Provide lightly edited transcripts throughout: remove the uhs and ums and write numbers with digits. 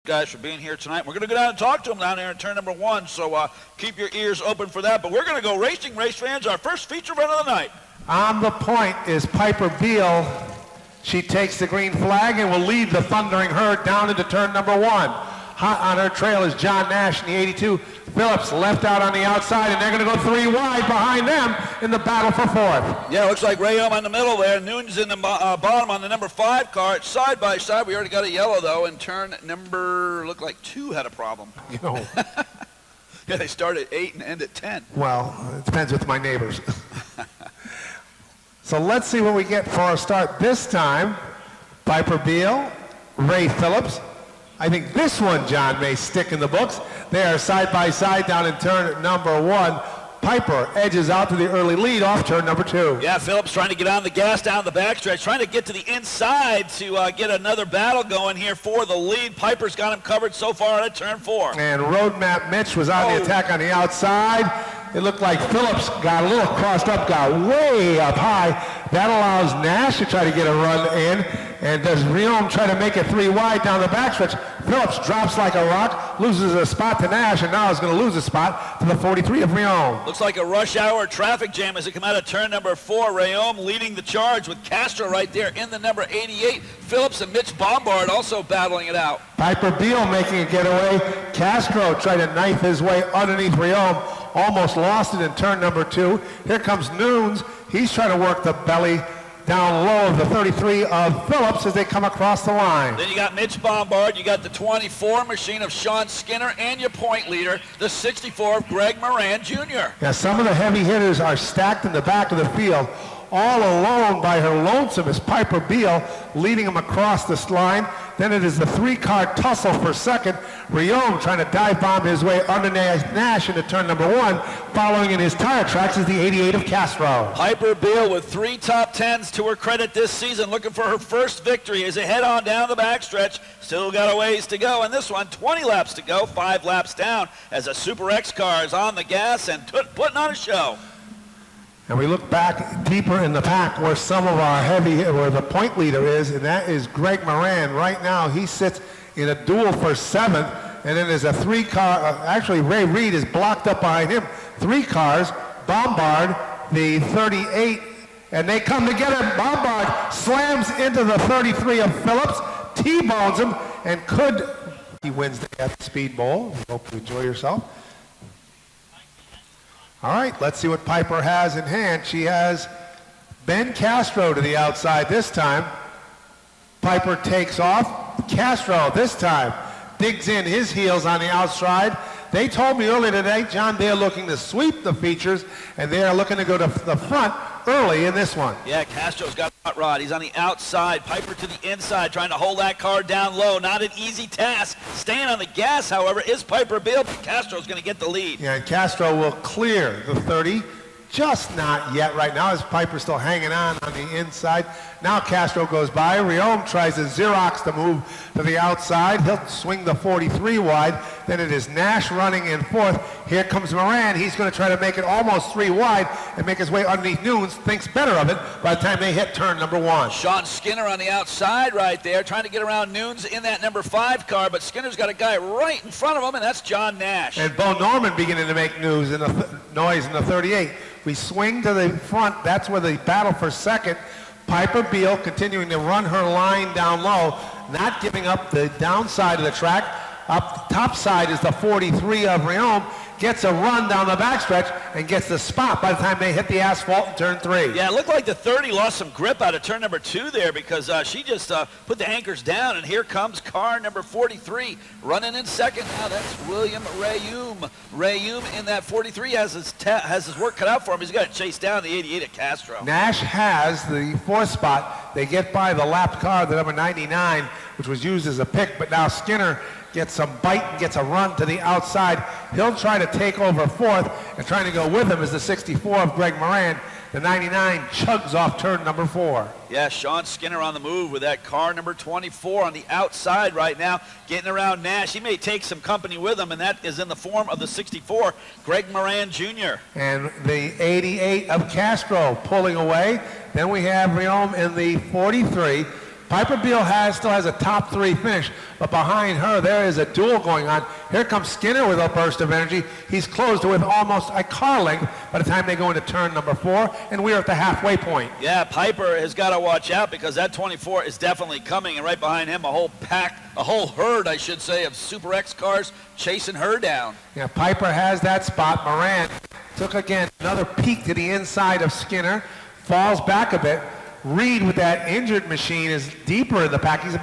guys for being here tonight. We're going to go down and talk to them down there in turn number 1, so keep your ears open for that. But we're going to go racing, race fans, our first feature run of the night. On the point is Piper Beal. She takes the green flag and will lead the thundering herd down into turn number 1. Hot on her trail is John Nash in the 82. Phillips left out on the outside, and they're going to go 3 wide behind them in the battle for 4th. Yeah, looks like Ray in the middle there. Noon's in the bottom on the number 5 car. It's side by side. We already got a yellow, though, and turn number, looked like 2 had a problem. You know. Yeah, they start at 8 and end at 10. Well, it depends with my neighbors. So let's see what we get for our start this time. Piper Beal, Ray Phillips. I think this one, John, may stick in the books. They are side by side down in turn number 1. Piper edges out to the early lead off turn number 2. Yeah, Phillips trying to get on the gas down the backstretch, trying to get to the inside to get another battle going here for the lead. Piper's got him covered so far at turn 4. And Roadmap Mitch was on the attack on the outside. It looked like Phillips got a little crossed up, got way up high. That allows Nash to try to get a run in. And does Riom try to make it 3 wide down the backstretch? Phillips drops like a rock, loses a spot to Nash, and now is going to lose a spot to the 43 of Riom. Looks like a rush hour traffic jam as they come out of turn number 4. Riom leading the charge with Castro right there in the number 88. Phillips and Mitch Bombard also battling it out. Piper Beal making a getaway. Castro tried to knife his way underneath Riom. Almost lost it in turn number 2. Here comes Noons. He's trying to work the belly down low of the 33 of Phillips as they come across the line. Then you got Mitch Bombard, you got the 24 machine of Sean Skinner, and your point leader, the 64 of Greg Moran Jr. Yeah, some of the heavy hitters are stacked in the back of the field. All alone by her lonesome is Piper Beal leading them across this line. Then it is the 3-car tussle for second. Riom trying to dive bomb his way under Nash into turn number 1. Following in his tire tracks is the 88 of Castro. Piper Beal with 3 top 10s to her credit this season, looking for her first victory as they head on down the backstretch. Still got a ways to go in this one. 20 laps to go, 5 laps down as a Super X car is on the gas and putting on a show. And we look back deeper in the pack where some of our where the point leader is, and that is Greg Moran. Right now, he sits in a duel for 7th, and then there's a 3-car, actually Ray Reed is blocked up behind him. 3 cars, Bombard, the 38, and they come together. Bombard slams into the 33 of Phillips, T-bones him, and he wins the F Speed Bowl. We hope you enjoy yourself. All right, let's see what Piper has in hand. She has Ben Castro to the outside this time. Piper takes off. Castro this time digs in his heels on the outside. They told me earlier today, John, they're looking to sweep the features, and they are looking to go to the front early in this one. Yeah, Castro's got a hot rod. He's on the outside. Piper to the inside, trying to hold that car down low. Not an easy task. Staying on the gas, however, is Piper Beal, but Castro's going to get the lead. Yeah, and Castro will clear the 30. Just not yet right now, as Piper's still hanging on the inside. Now Castro goes by. Riom tries to Xerox to move to the outside. He'll swing the 43 wide. Then it is Nash running in 4th. Here comes Moran. He's going to try to make it almost 3 wide and make his way underneath Noons. Thinks better of it by the time they hit turn number 1. Sean Skinner on the outside right there, trying to get around Noons in that number 5 car, but Skinner's got a guy right in front of him, and that's John Nash. And Bo Norman beginning to make noise in the 38. We swing to the front. That's where the battle for second. Piper Beal continuing to run her line down low, not giving up the downside of the track. Up the top side is the 43 of Riom. Gets a run down the backstretch and gets the spot by the time they hit the asphalt in turn 3. Yeah, it looked like the 30 lost some grip out of turn number 2 there because she just put the anchors down, and here comes car number 43 running in second. Now that's William Rayum. Rayum in that 43 has his work cut out for him. He's got to chase down the 88 at Castro. Nash has the 4th spot. They get by the lapped car, the number 99, which was used as a pick, but now Skinner gets some bite and gets a run to the outside. He'll try to take over 4th, and trying to go with him is the 64 of Greg Moran. The 99 chugs off turn number 4. Yeah, Sean Skinner on the move with that car number 24 on the outside right now, getting around Nash. He may take some company with him, and that is in the form of the 64, Greg Moran Jr. And the 88 of Castro pulling away. Then we have Riom in the 43. Piper Beale still has a top 3 finish, but behind her there is a duel going on. Here comes Skinner with a burst of energy. He's closed with almost a car length by the time they go into turn number 4, and we're at the halfway point. Yeah, Piper has got to watch out because that 24 is definitely coming, and right behind him a whole herd, I should say, of Super X cars chasing her down. Yeah, Piper has that spot. Moran took again another peek to the inside of Skinner, falls back a bit. Reed with that injured machine is deeper in the pack. He's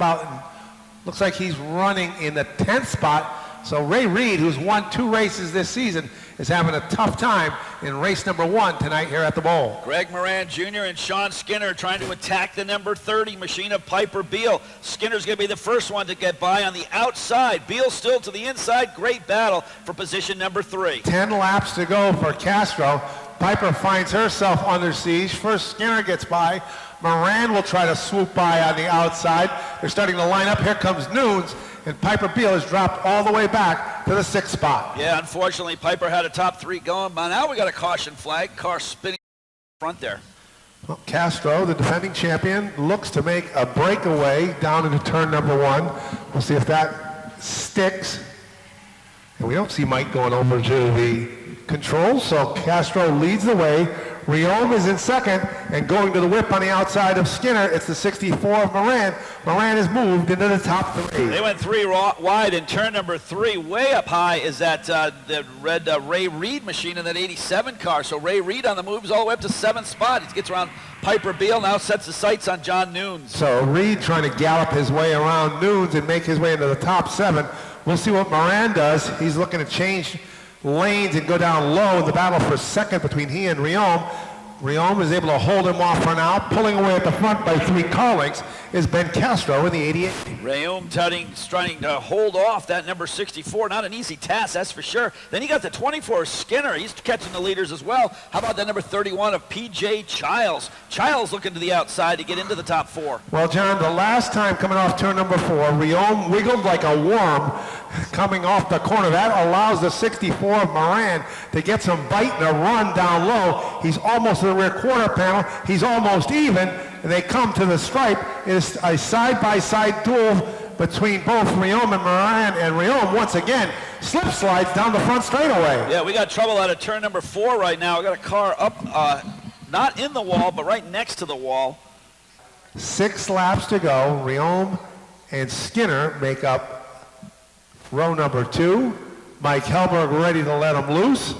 looks like he's running in the 10th spot. So Ray Reed, who's won 2 races this season, is having a tough time in race number 1 tonight here at the Bowl. Greg Moran Jr. and Sean Skinner trying to attack the number 30 machine of Piper Beale. Skinner's going to be the first one to get by on the outside. Beale still to the inside. Great battle for position number 3. 10 laps to go for Castro. Piper finds herself under siege. First Skinner gets by. Moran will try to swoop by on the outside. They're starting to line up. Here comes Nunes, and Piper Beale has dropped all the way back to the 6th spot. Yeah, unfortunately, Piper had a top 3 going, but now we got a caution flag. Car spinning front there. Well, Castro, the defending champion, looks to make a breakaway down into turn number 1. We'll see if that sticks. And we don't see Mike going over to the controls, so Castro leads the way. Riom is in second, and going to the whip on the outside of Skinner, it's the 64 of Moran. Moran has moved into the top 3. They went 3 wide in turn number 3. Way up high is that the red Ray Reed machine in that 87 car. So Ray Reed on the moves all the way up to 7th spot. He gets around Piper Beale, now sets the sights on John Nunes. So Reed trying to gallop his way around Nunes and make his way into the top 7. We'll see what Moran does. He's looking to change lanes and go down low in the battle for second between he and Riom. Riom is able to hold him off for now. Pulling away at the front by 3 car lengths is Ben Castro in the 88. Riom trying to hold off that number 64. Not an easy task, that's for sure. Then you got the 24 Skinner. He's catching the leaders as well. How about that number 31 of P.J. Childs? Childs looking to the outside to get into the top 4. Well, John, the last time coming off turn number 4, Riom wiggled like a worm coming off the corner. That allows the 64 of Moran to get some bite and a run down low. He's almost to the rear quarter panel. He's almost even, and they come to the stripe. It is a side-by-side duel between both Riom and Moran, and Riom once again slip slides down the front straightaway. Yeah, we got trouble out of turn number 4 right now. We got a car up, not in the wall, but right next to the wall. 6 laps to go. Riom and Skinner make up row number 2. Mike Helberg ready to let him loose.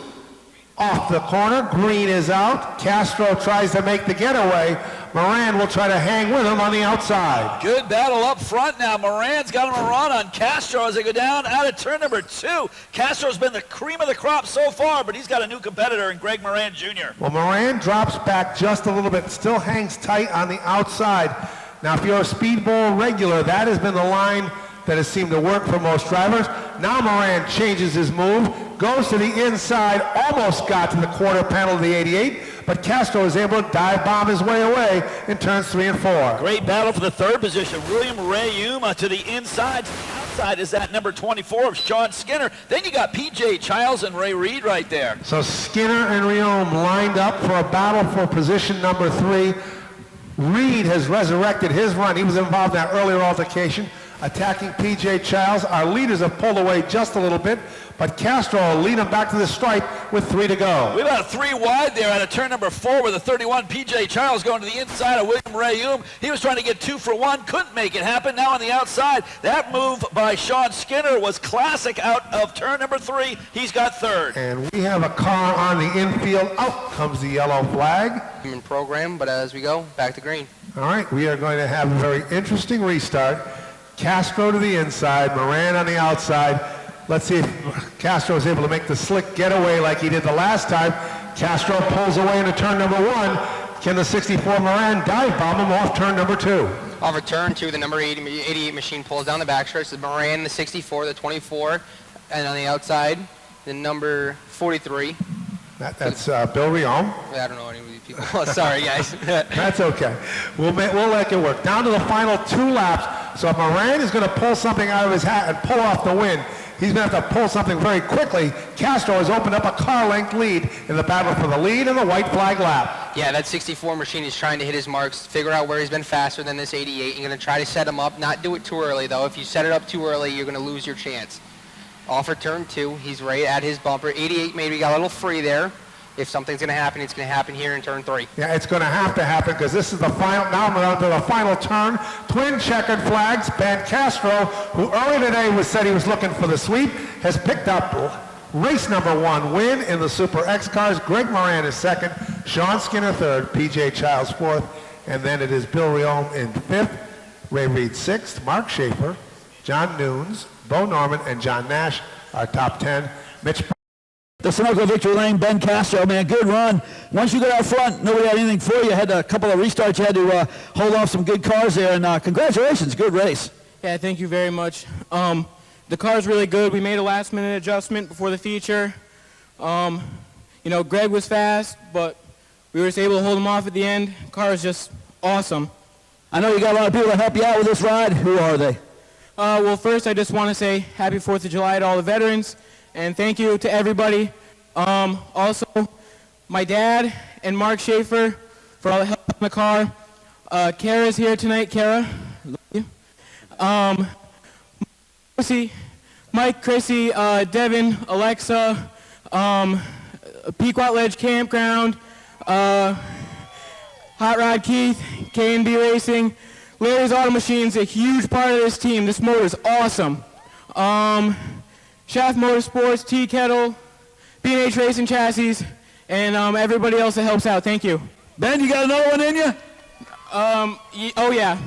Off the corner, Green is out. Castro tries to make the getaway. Moran will try to hang with him on the outside. Good battle up front now. Moran's got him a run on Castro as they go down out of turn number 2. Castro's been the cream of the crop so far, but he's got a new competitor in Greg Moran Jr. Well, Moran drops back just a little bit, still hangs tight on the outside. Now, if you're a Speedball regular, that has been the line that has seemed to work for most drivers. Now Moran changes his move, goes to the inside, almost got to the quarter panel of the 88, but Castro is able to dive bomb his way away in turns 3 and 4. Great battle for the 3rd position. William Rayuma to the inside. To the outside is that number 24 of Sean Skinner. Then you got P.J. Childs and Ray Reed right there. So Skinner and Riom lined up for a battle for position number 3. Reed has resurrected his run. He was involved in that earlier altercation, attacking P.J. Childs. Our leaders have pulled away just a little bit, but Castro will lead him back to the stripe with 3 to go. We've got a 3 wide there out of turn number 4 with a 31 P.J. Childs going to the inside of William Rayum. He was trying to get 2 for 1, couldn't make it happen. Now on the outside, that move by Sean Skinner was classic out of turn number 3. He's got 3rd. And we have a car on the infield. Out comes the yellow flag. In program, but as we go, back to green. All right, we are going to have a very interesting restart. Castro to the inside, Moran on the outside. Let's see if Castro is able to make the slick getaway like he did the last time. Castro pulls away into turn number 1. Can the 64 Moran dive bomb him off turn number 2? Off of turn 2, the number 88 machine pulls down the backstretch. The Moran, the 64, the 24, and on the outside, the number 43. That's Bill Riom. I don't know any of these people. Oh, sorry, guys. That's okay. We'll make it work. Down to the final 2 laps. So if Moran is going to pull something out of his hat and pull off the win, he's going to have to pull something very quickly. Castro has opened up a car-length lead in the battle for the lead and the white flag lap. Yeah, that 64 machine is trying to hit his marks, figure out where he's been faster than this 88. You're going to try to set him up, not do it too early, though. If you set it up too early, you're going to lose your chance. Off for turn 2, he's right at his bumper. 88 maybe got a little free there. If something's going to happen, it's going to happen here in turn 3. Yeah, it's going to happen because this is the final. Now we're on to the final turn. Twin checkered flags. Ben Castro, who early today said he was looking for the sweep, has picked up race number 1 win in the Super X cars. Greg Moran is second, Sean Skinner third, PJ Childs fourth, and then it is Bill Riom in fifth, Ray Reed sixth, Mark Schaefer, John Nunes, Bo Norman, and John Nash are top 10. Mitch. The Sunoco Victory Lane, Ben Castro, man, good run. Once you got out front, nobody had anything for you. Had a couple of restarts. You had to hold off some good cars there, and congratulations, good race. Yeah, thank you very much. The car's really good. We made a last-minute adjustment before the feature. Greg was fast, but we were just able to hold him off at the end. The car is just awesome. I know you got a lot of people to help you out with this ride. Who are they? Well, first, I just want to say happy 4th of July to all the veterans, and thank you to everybody. Also, my dad and Mark Schaefer for all the help in the car. Kara's here tonight. Kara, love you. Mike, Chrissy, Devin, Alexa, Pequot Ledge Campground, Hot Rod Keith, K&B Racing. Larry's Auto Machine's a huge part of this team. This motor is awesome. Shaft Motorsports, T-Kettle, B&H Racing Chassis, and everybody else that helps out. Thank you. Ben, you got another one in you? Oh yeah.